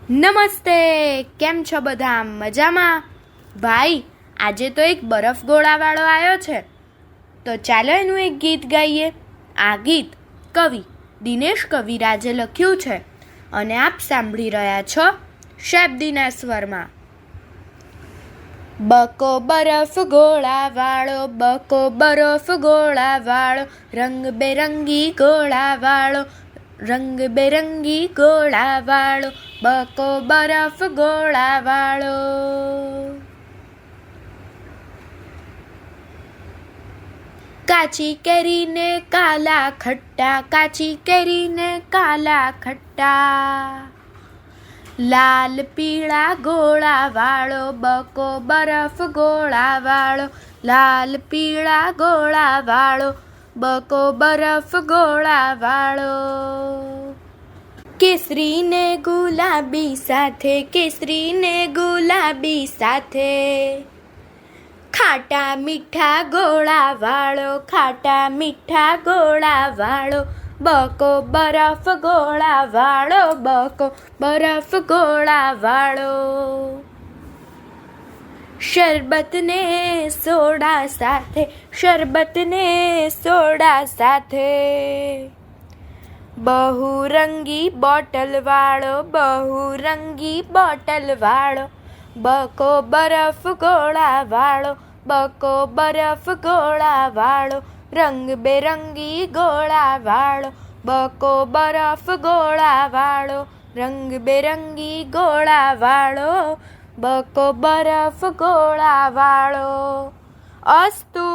નમસ્તે, કેમ છો બધા? મજામાં? ભાઈ, આજે તો એક બરફ ગોળાવાળો આવ્યો છે, તો ચાલો એનું એક ગીત ગાઈએ. આ ગીત કવિ દિનેશ કવિરાજે લખ્યું છે અને આપ સાંભળી રહ્યા છો શેબદીના સ્વરમાં. બકો બરફ ગોળાવાળો, બકો બરફ ગોળાવાળો, રંગબેરંગી ગોળાવાળો, રંગબેરંગી ગોળાવાળો, બકો બરફ ગોળાવાળો. કાચી કેરીને કાલા ખટ્ટા, કાચી કેરીને કાલા ખટ્ટા, લાલ પીળા ગોળાવાળો, બકો બરફ ગોળાવાળો, લાલ પીળા ગોળાવાળો, બકો બરફ ગોળાવાળો. કેસરી ને ગુલાબી સાથે, કેસરી ને ગુલાબી સાથે, ખાટા મીઠા ગોળાવાળો, ખાટા મીઠા ગોળાવાળો, બકો બરફ ગોળાવાળો, બકો બરફ ગોળાવાળો. શરબતને સોડા સાથે, શરબતને સોડા સાથે, બહુરંગી બોટલવાળો, બહુરંગી બોટલવાળો, બકો બરફ ગોળાવાળો, બકો બરફ ગોળાવાળો, રંગબેરંગી ગોળાવાળો, બકો બરફ ગોળાવાળો, રંગબેરંગી ગોળાવાળો, બકો બરફ ગોળાવાળો. અસ્તુ.